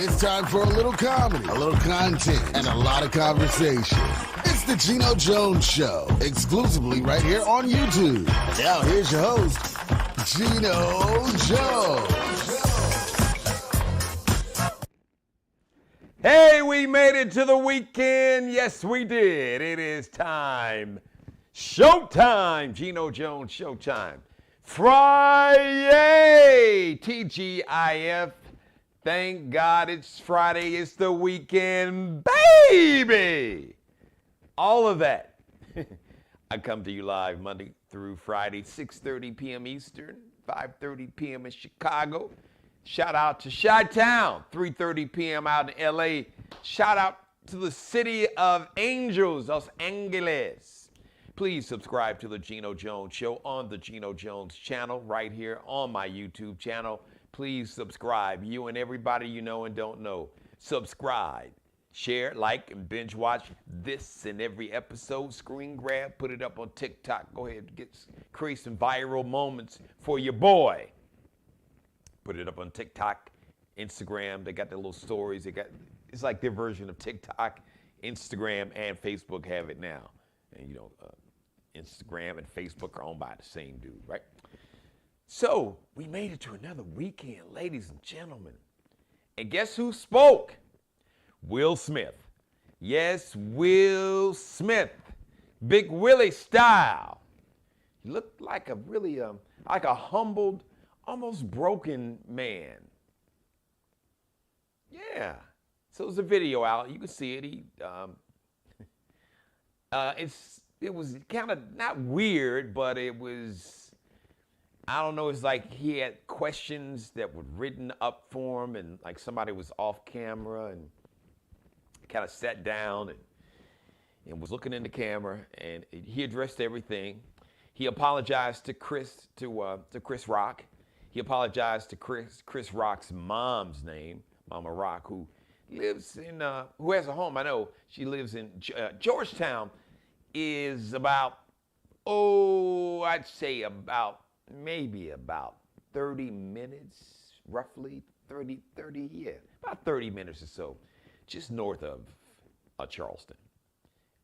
It's time for a little comedy, a little content, and a lot of conversation. It's the Geno Jones Show, exclusively right here on YouTube. Now here's your host, Geno Jones. Hey, we made it to the weekend. Yes, we did. It is time. Showtime. Geno Jones Showtime. Friday. TGIF. Thank God it's Friday. It's the weekend, baby. All of that. I come to you live Monday through Friday, 6:30 p.m. Eastern, 5:30 p.m. in Chicago. Shout out to Chi-Town, 3:30 p.m. out in L.A. Shout out to the City of Angels, Los Angeles. Please subscribe to the Geno Jones Show on the Geno Jones channel right here on my YouTube channel. Please subscribe. You and everybody you know and don't know. Subscribe, share, like, and binge watch this and every episode. Screen grab, put it up on TikTok. Go ahead and create some viral moments for your boy. Put it up on TikTok, Instagram. They got their little stories. It's like their version of TikTok, Instagram, and Facebook have it now. And you know, Instagram and Facebook are owned by the same dude, right? So we made it to another weekend, ladies and gentlemen. And guess who spoke? Will Smith. Yes, Will Smith. Big Willie style. He looked like a really, like a humbled, almost broken man. Yeah. So there's a video out. You can see it. It was kind of not weird, but it was, I don't know, it's like he had questions that were written up for him, and like somebody was off camera and kind of sat down and was looking in the camera, and he addressed everything. He apologized to Chris Rock. He apologized to Chris Rock's mom's name, Mama Rock, who lives in, who has a home. I know she lives in Georgetown. Is about, I'd say maybe about 30 minutes, roughly 30, yeah, about 30 minutes or so, just north of Charleston.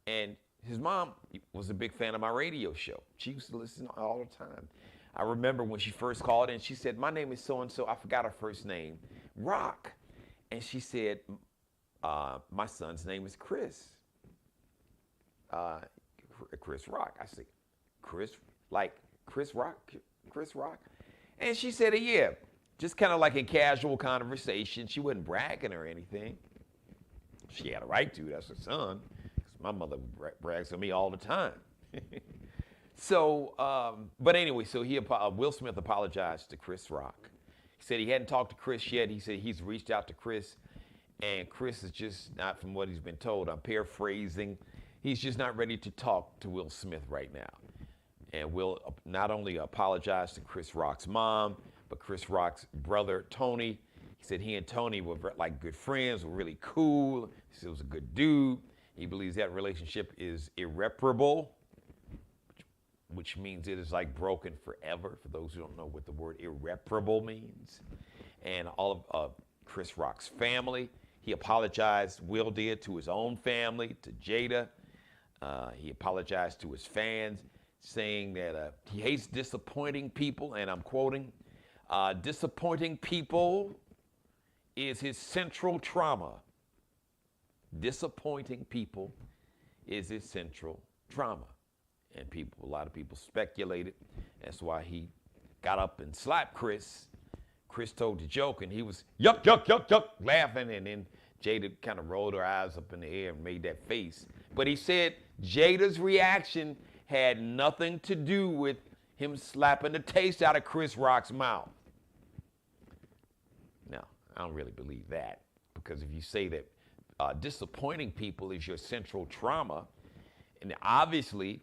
And his mom was a big fan of my radio show. She used to listen all the time. I remember when she first called in, she said, "My name is so-and-so." I forgot her first name, Rock. And she said, "My son's name is Chris. Chris Rock." I said, "Chris, like Chris Rock? Chris Rock?" And she said, "Yeah," just kind of like in casual conversation. She wasn't bragging or anything. She had a right to. That's her son. Because my mother brags on me all the time. So, but anyway, so Will Smith apologized to Chris Rock. He said he hadn't talked to Chris yet. He said he's reached out to Chris, and Chris is just not, from what he's been told, I'm paraphrasing, he's just not ready to talk to Will Smith right now. And Will not only apologized to Chris Rock's mom, but Chris Rock's brother, Tony. He said he and Tony were like good friends, were really cool. He said he was a good dude. He believes that relationship is irreparable, which means it is like broken forever, for those who don't know what the word irreparable means. And all of Chris Rock's family. He apologized, Will did, to his own family, to Jada. He apologized to his fans, saying that he hates disappointing people, and I'm quoting, "Disappointing people is his central trauma." Disappointing people is his central trauma. And a lot of people speculated. That's why he got up and slapped Chris. Chris told the joke, and he was yuck, yuck, yuck, yuck, laughing, and then Jada kind of rolled her eyes up in the air and made that face. But he said Jada's reaction had nothing to do with him slapping the taste out of Chris Rock's mouth. Now, I don't really believe that, because if you say that disappointing people is your central trauma, and obviously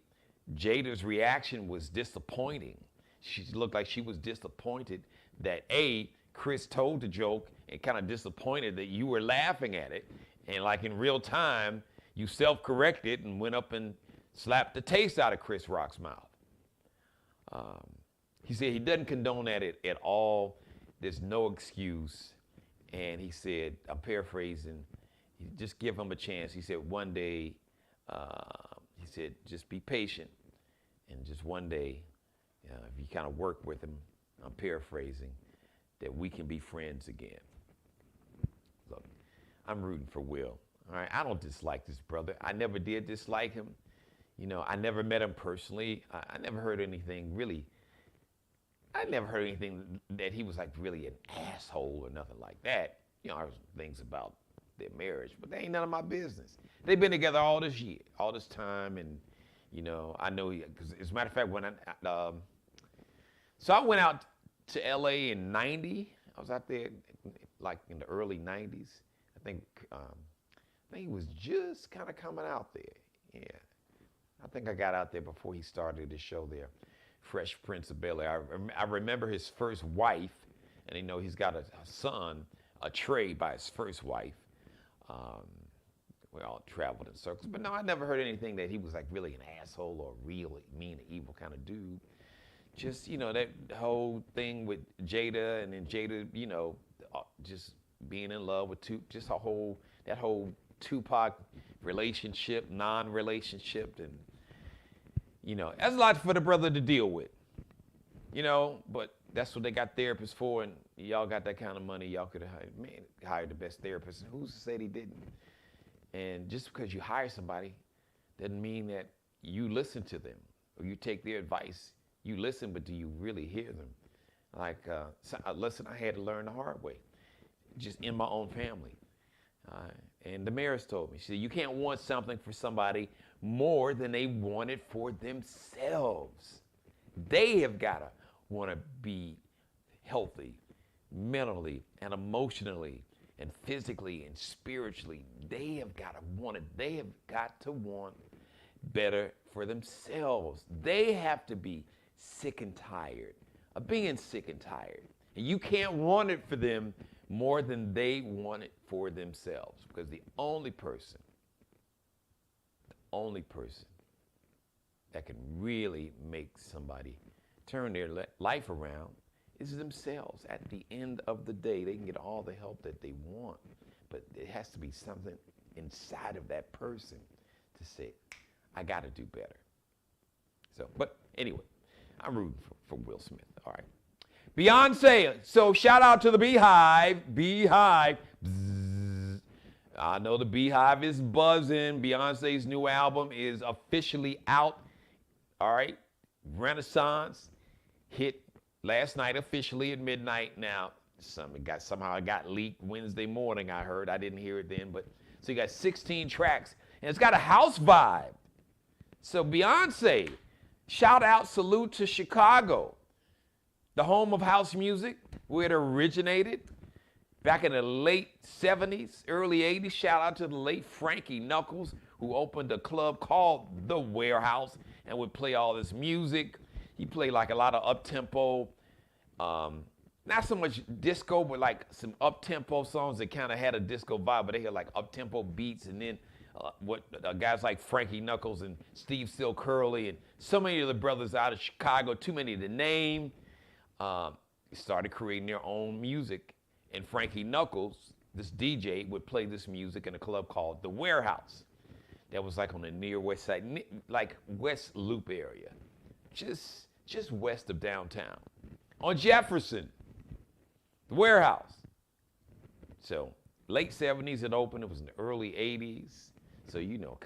Jada's reaction was disappointing. She looked like she was disappointed that Chris told the joke, and kind of disappointed that you were laughing at it, and like in real time, you self-corrected and went up and slapped the taste out of Chris Rock's mouth. He said he doesn't condone that at all. There's no excuse. And he said, I'm paraphrasing, just give him a chance. He said, one day, he said, just be patient. And just one day, if you kind of work with him, I'm paraphrasing, that we can be friends again. Look, I'm rooting for Will. All right, I don't dislike this brother. I never did dislike him. You know, I never met him personally. I never heard anything really. I never heard anything that he was like really an asshole or nothing like that. You know, I heard things about their marriage, but they ain't none of my business. They've been together all this year, all this time, and you know, I know, because as a matter of fact, when so I went out to LA in '90. I was out there like in the early '90s. I think he was just kind of coming out there. Yeah, I think I got out there before he started his show there, Fresh Prince of Bel-Air. I remember his first wife, and you know he's got a son, a Trey, by his first wife. We all traveled in circles, but no, I never heard anything that he was like really an asshole or really mean, evil kind of dude. Just, you know, that whole thing with Jada, and then Jada, you know, just being in love with that whole Tupac relationship, non-relationship, and you know, that's a lot for the brother to deal with, you know, but that's what they got therapists for, and y'all got that kind of money, y'all could have hired the best therapist. Who's to say he didn't? And just because you hire somebody doesn't mean that you listen to them or you take their advice. You listen, but do you really hear them? Like, listen, I had to learn the hard way, just in my own family. And the mayor's told me, she said, you can't want something for somebody more than they want it for themselves. They have got to want to be healthy, mentally and emotionally and physically and spiritually. They have got to want it. They have got to want better for themselves. They have to be sick and tired of being sick and tired. And you can't want it for them more than they want it for themselves, because the only person that can really make somebody turn their life around is themselves. At the end of the day, they can get all the help that they want, but it has to be something inside of that person to say, I got to do better. So, but anyway, I'm rooting for Will Smith. All right. Beyonce. So shout out to the Beehive. Beehive. Bzzz. I know the Beehive is buzzing. Beyonce's new album is officially out. All right. Renaissance hit last night officially at midnight. Now, somehow it got leaked Wednesday morning, I heard. I didn't hear it then. But so you got 16 tracks, and it's got a house vibe. So Beyonce, shout out, salute to Chicago, the home of house music, where it originated back in the late 70s, early 80s. Shout out to the late Frankie Knuckles, who opened a club called The Warehouse and would play all this music. He played like a lot of up-tempo, not so much disco, but like some up-tempo songs that kind of had a disco vibe, but they had like up-tempo beats. And then guys like Frankie Knuckles and Steve Still Curly and so many of the brothers out of Chicago, too many to name, started creating their own music. And Frankie Knuckles, this DJ, would play this music in a club called The Warehouse. That was like on the near west side, like West Loop area, just west of downtown. On Jefferson, The Warehouse. So late 70s it opened. It was in the early 80s. So, you know,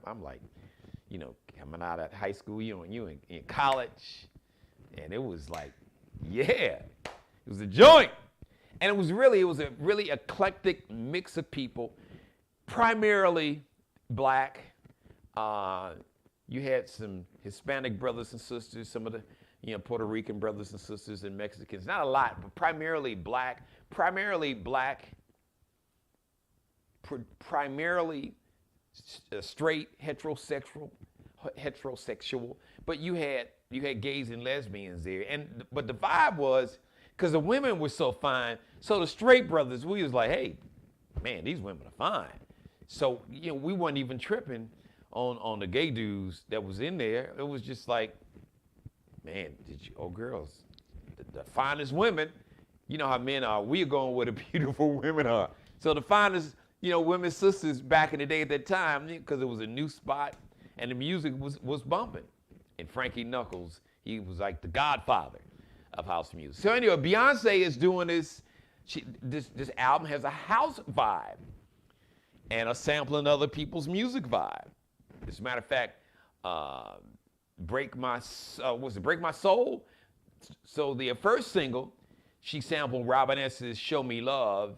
I'm like, you know, coming out of high school, you in college. And it was like, yeah, it was a joint. And it was a really eclectic mix of people, primarily black. You had some Hispanic brothers and sisters, some of the, you know, Puerto Rican brothers and sisters and Mexicans. Not a lot, but primarily black, primarily straight, heterosexual. But you had gays and lesbians there. But the vibe was, because the women were so fine, so the straight brothers, we was like, hey, man, these women are fine. So, you know, we weren't even tripping on the gay dudes that was in there. It was just like, man, girls, the finest women You know how men are. We are going where the beautiful women are. So the finest, women sisters back in the day at that time, because it was a new spot and the music was bumping. And Frankie Knuckles, he was like the godfather of house music. So anyway, Beyonce is doing this. This album has a house vibe and a sampling other people's music vibe. As a matter of fact, Break My Soul? So the first single, she sampled Robin S.'s Show Me Love,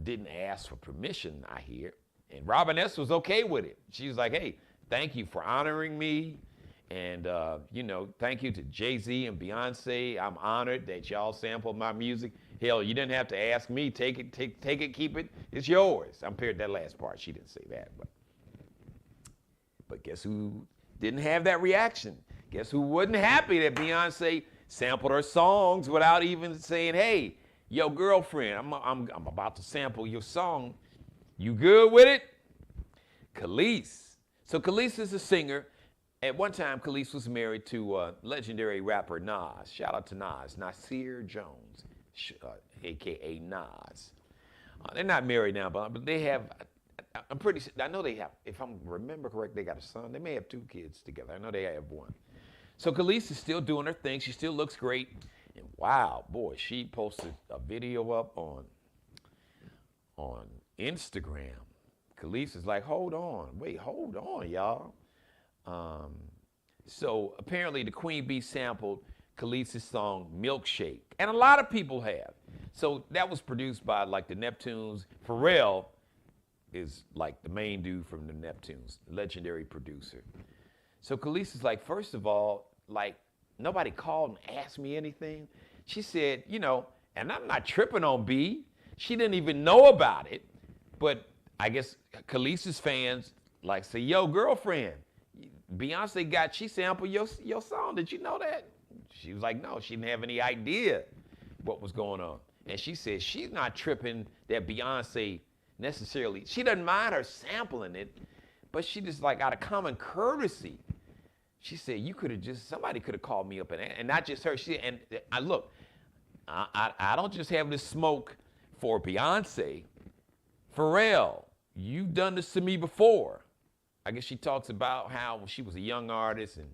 didn't ask for permission, I hear. And Robin S. was okay with it. She was like, hey, thank you for honoring me. And, thank you to Jay-Z and Beyonce. I'm honored that y'all sampled my music. Hell, you didn't have to ask me. Take it, keep it. It's yours. I'm paired that last part. She didn't say that. But guess who didn't have that reaction? Guess who wasn't happy that Beyonce sampled her songs without even saying, hey, yo, girlfriend, I'm about to sample your song. You good with it? Khalees. So Khalees is a singer. At one time, Khalees was married to legendary rapper Nas. Shout out to Nas, Nasir Jones, a.k.a. Nas. They're not married now, but they have, I know they have, if I remember correct, they got a son. They may have 2 kids together. I know they have 1. So Khalees is still doing her thing. She still looks great. And wow, boy, she posted a video up on Instagram. Khalees is like, hold on, y'all. So apparently the Queen Bee sampled Khalees' song Milkshake. And a lot of people have. So that was produced by like the Neptunes. Pharrell is like the main dude from the Neptunes, legendary producer. So Khalees is like, first of all, like nobody called and asked me anything. She said, and I'm not tripping on B. She didn't even know about it. But I guess Khalees' fans like say, yo, girlfriend, Beyonce she sampled your song. Did you know that? She was like, no, she didn't have any idea what was going on. And she said she's not tripping that Beyonce necessarily, she doesn't mind her sampling it, but she just like out of common courtesy, she said, somebody could have called me up and not just her. I don't just have this smoke for Beyonce. Pharrell, you've done this to me before. I guess she talks about how she was a young artist and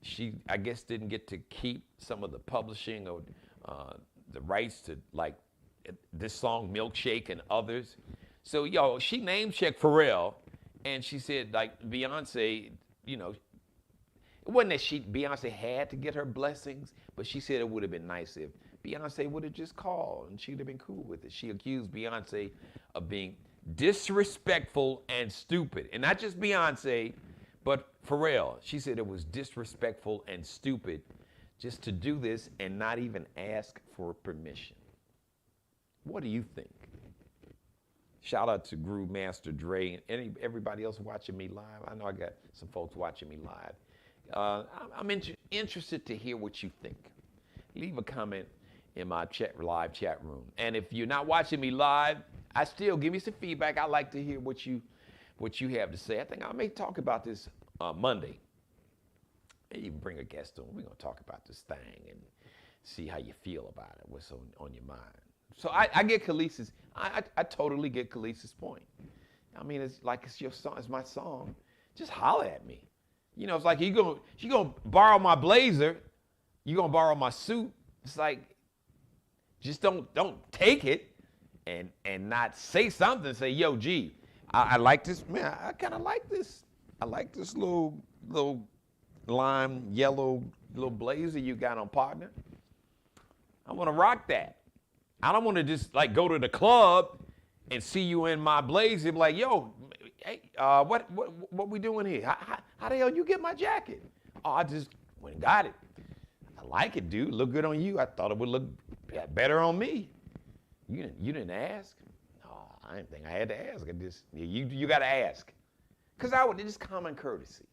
she, I guess, didn't get to keep some of the publishing or the rights to like this song Milkshake and others. So, she name-checked Pharrell and she said, like, Beyonce, it wasn't that Beyonce had to get her blessings, but she said it would have been nice if Beyonce would have just called and she'd have been cool with it. She accused Beyonce of being disrespectful and stupid. And not just Beyonce, but Pharrell. She said it was disrespectful and stupid just to do this and not even ask for permission. What do you think? Shout out to Groove Master Dre and everybody else watching me live. I know I got some folks watching me live. I'm interested to hear what you think. Leave a comment in my live chat room. And if you're not watching me live, I still give me some feedback. I like to hear what you have to say. I think I may talk about this Monday. Maybe even bring a guest on. We're going to talk about this thing and see how you feel about it, what's on your mind. So I get Khalees', I totally get Khalees' point. I mean, it's like it's your song, it's my song. Just holler at me. It's like you're gonna borrow my blazer, you're gonna borrow my suit. It's like, just don't take it and not say something. Say, yo, G, I like this, man. I kind of like this. I like this little lime yellow little blazer you got on, partner. I want to rock that. I don't want to just like go to the club and see you in my blazer and be like, yo, hey, what we doing here? How the hell you get my jacket? Oh, I just went and got it. I like it, dude. Look good on you. I thought it would look better on me. You didn't ask? Oh, I didn't think I had to ask. You got to ask. Because it's common courtesy.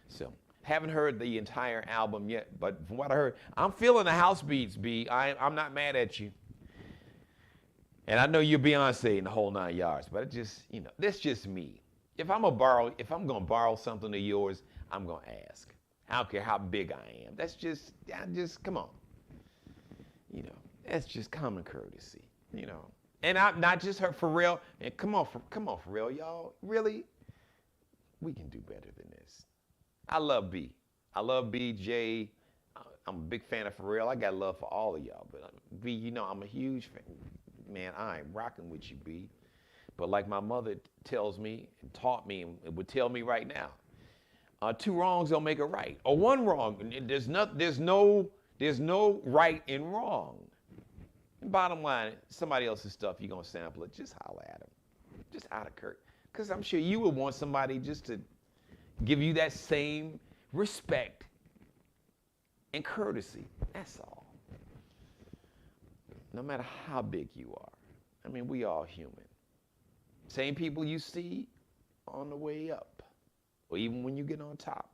So, haven't heard the entire album yet, but from what I heard, I'm feeling the house beats, B. I'm not mad at you. And I know you're Beyonce in the whole 9 yards, but that's just me. If I'm gonna borrow something of yours, I'm gonna ask. I don't care how big I am. That's just come on. That's just common courtesy, you know. And I'm not just her for real. And come on for real, y'all. Really, we can do better than this. I love B. I love BJ. I'm a big fan of Pharrell. I got love for all of y'all. But B, you know, I'm a huge fan. Man, I ain't rocking with you, B. But like my mother tells me and taught me and would tell me right now, two wrongs don't make a right. Or one wrong. There's no right and wrong. And bottom line, somebody else's stuff, you're going to sample it. Just holler at them. Just out of courtesy. Because I'm sure you would want somebody just to give you that same respect and courtesy. That's all. No matter how big you are. I mean, we all human. Same people you see on the way up, or even when you get on top.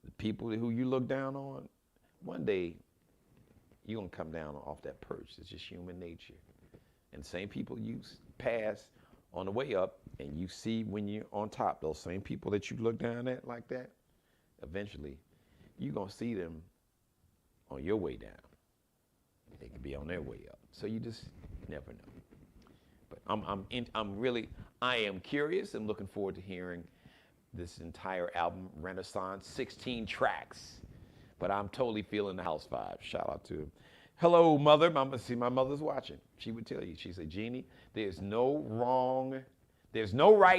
The people who you look down on, one day you're going to come down off that perch. It's just human nature. And the same people you pass on the way up and you see when you're on top, those same people that you look down at like that, eventually you're going to see them on your way down. They could be on their way up. So you just never know. But I am curious and looking forward to hearing this entire album, Renaissance, 16 tracks. But I'm totally feeling the house vibe. Shout out to him. Hello, mother. My mother's watching. She would tell you. She said, Jeannie, there's no right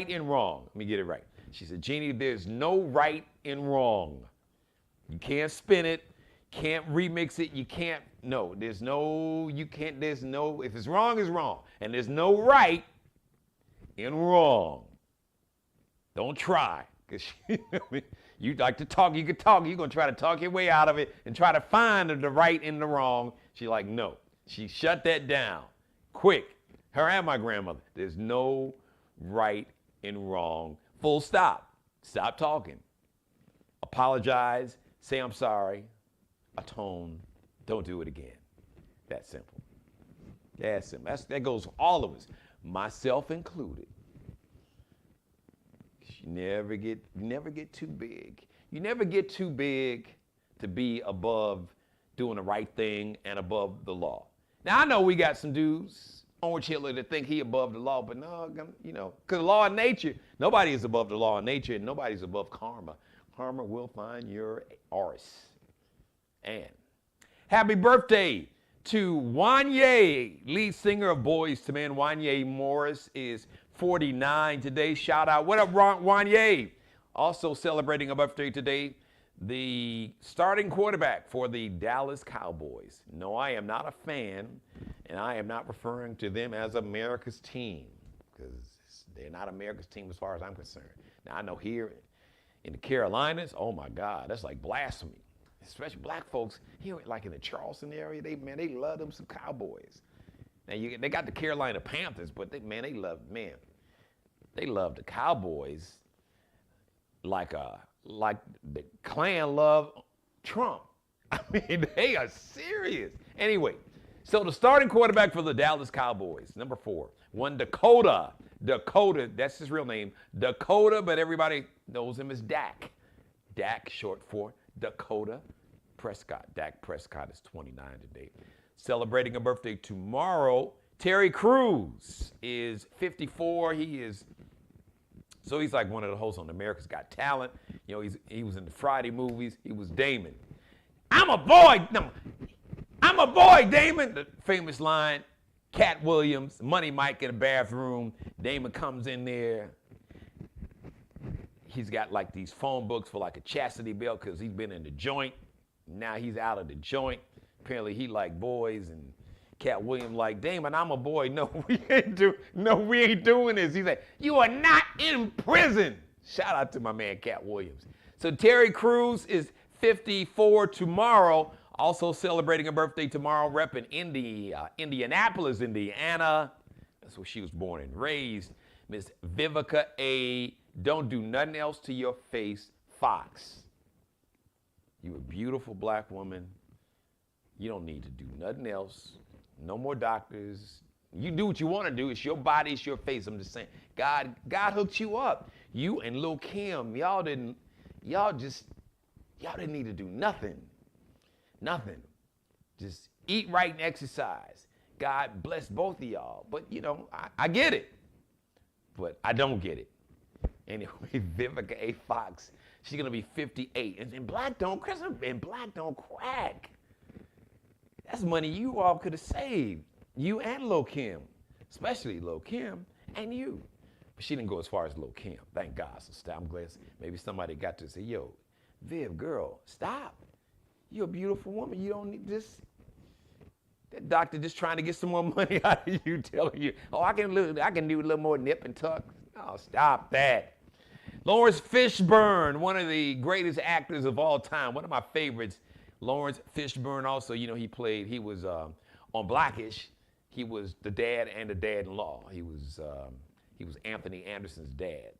and wrong. Let me get it right. She said, Jeannie, there's no right and wrong. You can't spin it. Can't remix it. You can't. No, if it's wrong, it's wrong. And there's no right and wrong. Don't try. Because you like to talk, you could talk. You're going to try to talk your way out of it and try to find the right and the wrong. She's like, no. She shut that down quick. Her and my grandmother. There's no right and wrong. Full stop. Stop talking. Apologize. Say I'm sorry. Atone. Don't do it again. That's simple. That's simple. That goes for all of us, myself included. You never get too big. You never get too big to be above doing the right thing and above the law. Now I know we got some dudes on Hitler that think he above the law, but no, you know, because law of nature, nobody is above the law of nature, and nobody's above karma. Karma will find your arse. And happy birthday to Wanye, lead singer of Boyz II Men. Wanye Morris is 49 today. Shout out. What up, Wanye? Also celebrating a birthday today, the starting quarterback for the Dallas Cowboys. No, I am not a fan, and I am not referring to them as America's team, because they're not America's team as far as I'm concerned. Now, I know here in the Carolinas, oh my God, that's like blasphemy. Especially black folks here, like in the Charleston area, they love them some Cowboys. Now they got the Carolina Panthers, but they love the Cowboys like the Klan love Trump. I mean, they are serious. Anyway, so the starting quarterback for the Dallas Cowboys, number 4, one Dakota, that's his real name, Dakota, but everybody knows him as Dak. Dak, short for Dakota Prescott. Dak Prescott is 29 today. Celebrating a birthday tomorrow. Terry Crews is 54. He's like one of the hosts on America's Got Talent. You know, he was in the Friday movies. He was Damon. I'm a boy, Damon. The famous line, Cat Williams, Money Mike in the bathroom. Damon comes in there. He's got like these phone books for like a chastity belt because he's been in the joint. Now he's out of the joint. Apparently he like boys, and Cat Williams like, Damon, I'm a boy. No, we ain't doing this. He's like, you are not in prison. Shout out to my man Cat Williams. So Terry Crews is 54 tomorrow. Also celebrating a birthday tomorrow, repping Indianapolis, Indiana. That's where she was born and raised. Miss Vivica A. Don't do nothing else to your face, Fox. You a beautiful black woman. You don't need to do nothing else. No more doctors. You do what you want to do. It's your body, it's your face. I'm just saying. God hooked you up. You and Lil' Kim, y'all didn't need to do nothing. Nothing. Just eat right and exercise. God bless both of y'all. But, you know, I get it. But I don't get it. Anyway, Vivica A. Fox, she's going to be 58. And black don't crack. That's money you all could have saved. You and Lil' Kim. Especially Lil' Kim and you. But she didn't go as far as Lil' Kim. Thank God. So I'm glad maybe somebody got to say, yo, Viv, girl, stop. You're a beautiful woman. You don't need this. That doctor just trying to get some more money out of you, telling you, oh, I can do a little more nip and tuck. Oh, stop that. Lawrence Fishburne, one of the greatest actors of all time, one of my favorites. Lawrence Fishburne also, you know, he was on Blackish. He was the dad and the dad-in-law. He was Anthony Anderson's dad.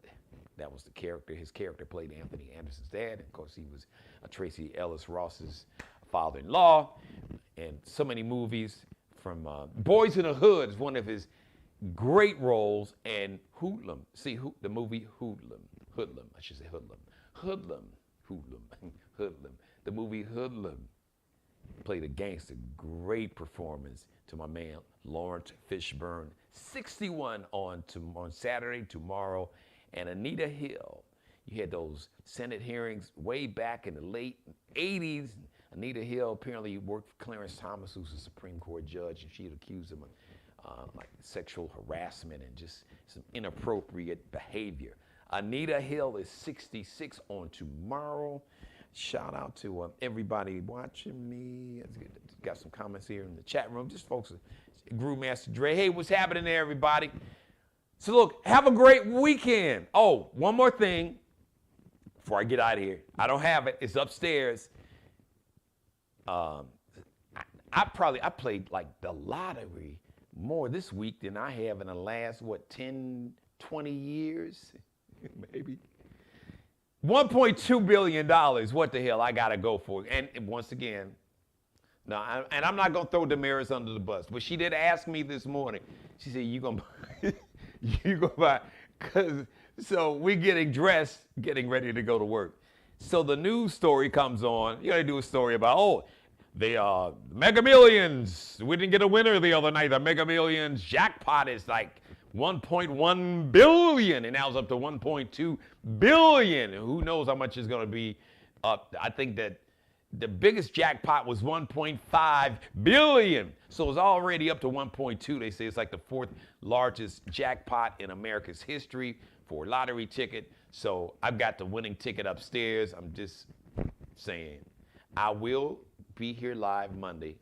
That was the character. His character played Anthony Anderson's dad. Of course, he was Tracy Ellis Ross's father-in-law. And so many movies from Boys in the Hood is one of his great roles. And Hoodlum. See, the movie Hoodlum. I should say Hoodlum. Hoodlum. The movie Hoodlum. Played a gangster. Great performance to my man Lawrence Fishburne. 61 on Saturday, tomorrow. And Anita Hill. You had those Senate hearings way back in the late 80s. Anita Hill apparently worked for Clarence Thomas, who's a Supreme Court judge, and she had accused him of like sexual harassment and just some inappropriate behavior. Anita Hill is 66 on tomorrow. Shout out to everybody watching me. Got some comments here in the chat room. Just folks, Groove Master Dre. Hey, what's happening there, everybody? So look, have a great weekend. Oh, one more thing before I get out of here. I don't have it. It's upstairs. I played like the lottery more this week than I have in the last, 10, 20 years, maybe. $1.2 billion, what the hell, I got to go for it. And once again, and I'm not going to throw Damaris under the bus, but she did ask me this morning. She said, you going to buy, so we getting dressed, getting ready to go to work. So the news story comes on. You got to do a story about, the Mega Millions. We didn't get a winner the other night. The Mega Millions jackpot is like 1.1 billion, and now it's up to 1.2 billion. Who knows how much it's going to be up? I think that the biggest jackpot was 1.5 billion. So it's already up to 1.2. They say it's like the fourth largest jackpot in America's history for a lottery ticket. So I've got the winning ticket upstairs. I'm just saying, I will be here live Monday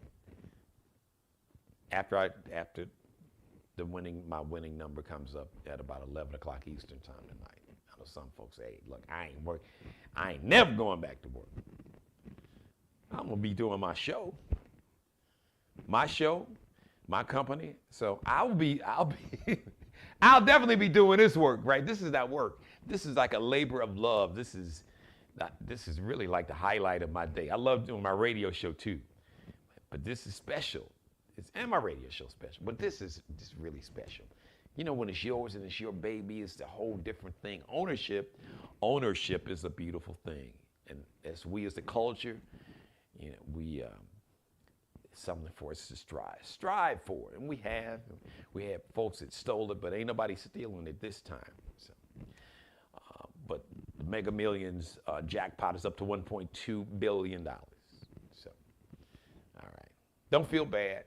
after my winning number comes up at about 11 o'clock Eastern time tonight. I know some folks say, look, I ain't never going back to work. I'm gonna be doing my show, my company. So I'll definitely be doing this work, right? This is that work. This is like a labor of love. This is really like the highlight of my day. I love doing my radio show too, but this is special. And my radio show special, but this is really special. You know, when it's yours and it's your baby, it's a whole different thing. Ownership is a beautiful thing. And as the culture, you know, it's something for us to strive for. And we have folks that stole it, but ain't nobody stealing it this time. So, but the Mega Millions jackpot is up to $1.2 billion. So, all right. Don't feel bad.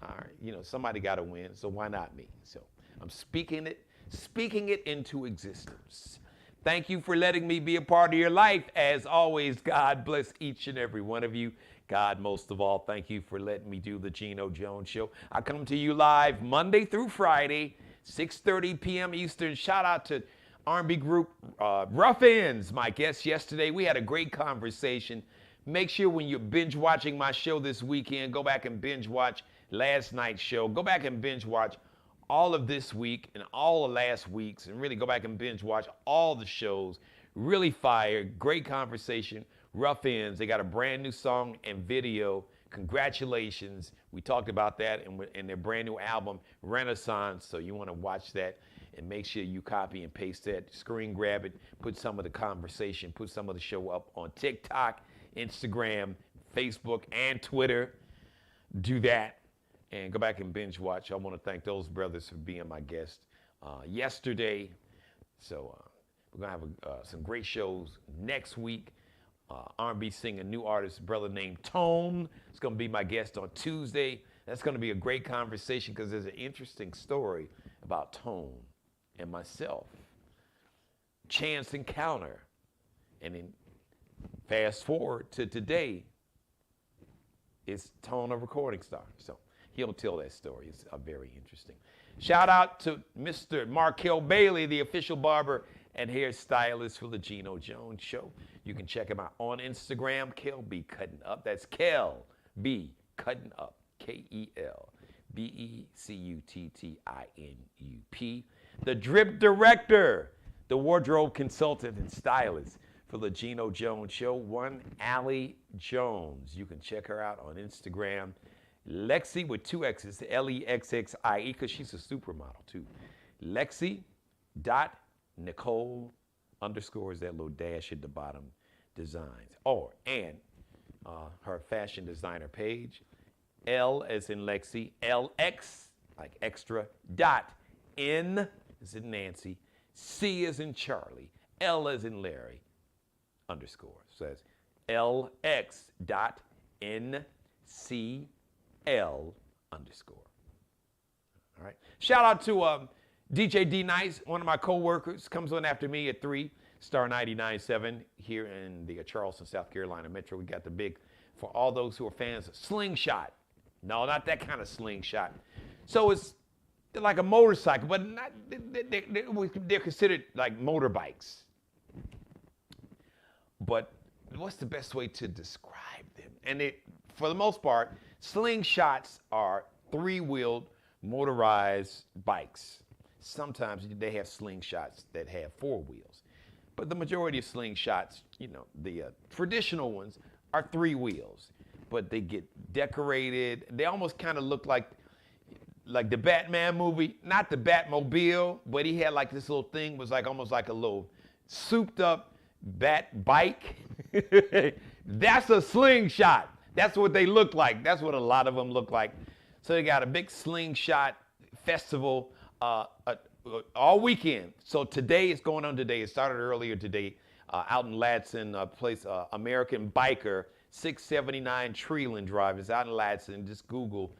All right, you know, somebody got to win, so why not me? So I'm speaking it into existence. Thank you for letting me be a part of your life. As always, God bless each and every one of you. God, most of all, thank you for letting me do the Geno Jones Show. I come to you live Monday through Friday, 6:30 p.m. Eastern. Shout out to R&B group Rough Ends, my guest yesterday. We had a great conversation. Make sure when you're binge watching my show this weekend, go back and binge watch last night's show. Go back and binge watch all of this week and all of last week's, and really go back and binge watch all the shows. Really fire, great conversation. Rough Ends, they got a brand new song and video. Congratulations. We talked about that in their brand new album, Renaissance. So you want to watch that and make sure you copy and paste that, screen grab it, put some of the conversation, put some of the show up on TikTok, Instagram, Facebook, and Twitter. Do that. and go back and binge watch. I want to thank those brothers for being my guest yesterday. So we're going to have some great shows next week. R&B singer, new artist, brother named Tone. It's going to be my guest on Tuesday. That's going to be a great conversation because there's an interesting story about Tone and myself. Chance encounter. And then fast forward to today, it's Tone, a recording star. So he'll tell that story. It's very interesting. Shout out to Mr. Markel Bailey, the official barber and hairstylist for the Geno Jones Show. You can check him out on Instagram, Kel B Cutting Up. That's Kel B Cutting Up, KELBECUTTINUP. The Drip Director, the wardrobe consultant and stylist for the Geno Jones Show, one Allie Jones. You can check her out on Instagram. Lexi with 2 X's, LEXXIE, because she's a supermodel too. Lexi.Nicole _, that little dash at the bottom, designs. And her fashion designer page, L as in Lexi, LX, like extra, N as in Nancy, C as in Charlie, L as in Larry, _. So that's LX.NCL_. All right. Shout out to DJ D Nice, one of my co-workers, comes on after me at 3, Star 99.7 here in the Charleston, South Carolina Metro. We got the big, for all those who are fans of Slingshot. No, not that kind of slingshot. So it's like a motorcycle, but not, they're considered like motorbikes. But what's the best way to describe them? And for the most part, slingshots are 3-wheeled motorized bikes. Sometimes they have slingshots that have 4 wheels. But the majority of slingshots, the traditional ones are 3 wheels. But they get decorated. They almost kind of look like the Batman movie. Not the Batmobile, but he had like this little thing, was like almost like a little souped up bat bike. That's a slingshot. That's what they look like. That's what a lot of them look like. So they got a big slingshot festival all weekend. So today, it's going on today. It started earlier today out in Ladson, place American Biker, 679 Treeland Drive. It's out in Ladson. Just Google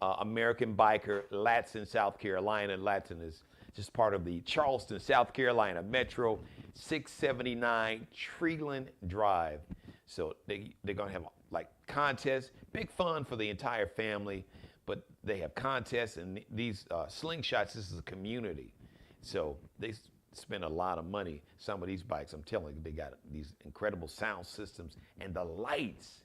American Biker, Ladson, South Carolina. Ladson is just part of the Charleston, South Carolina Metro, 679 Treeland Drive. So they're going to have like contests, big fun for the entire family, but they have contests, and these slingshots, this is a community. So they spend a lot of money. Some of these bikes, I'm telling you, they got these incredible sound systems and the lights.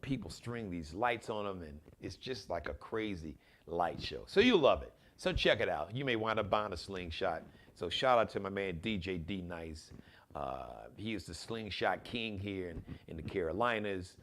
People string these lights on them, and it's just like a crazy light show. So you'll love it. So check it out. You may wind up buying a slingshot. So shout out to my man, DJ D Nice. He is the slingshot king here in the Carolinas,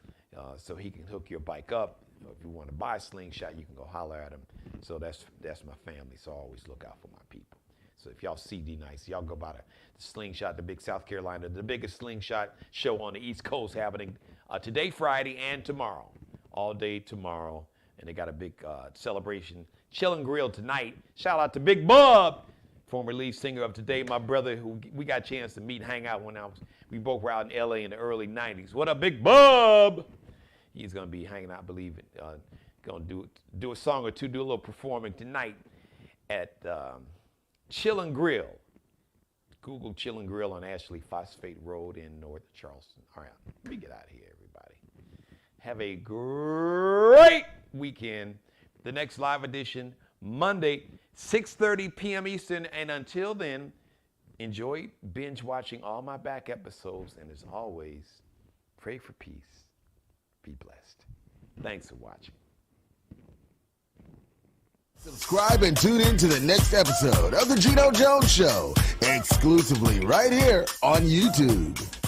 so he can hook your bike up. If you want to buy a slingshot, you can go holler at him. So that's my family, so I always look out for my people. So if y'all see D Nice, y'all go by the slingshot, the big South Carolina, the biggest slingshot show on the East Coast, happening today, Friday, and tomorrow. All day tomorrow. And they got a big celebration, chill and grill tonight. Shout out to Big Bub, former lead singer of Today, my brother, who we got a chance to meet and hang out when we both were out in LA in the early 90s. What up, Big Bub? He's going to be hanging out, I believe, going to do a song or two, do a little performing tonight at Chill and Grill. Google Chill and Grill on Ashley Phosphate Road in North Charleston. All right, let me get out of here, everybody. Have a great weekend. The next live edition, Monday, 6:30 p.m. Eastern. And until then, enjoy binge watching all my back episodes. And as always, pray for peace. Be blessed. Thanks for watching. Subscribe and tune in to the next episode of The Geno Jones Show, exclusively right here on YouTube.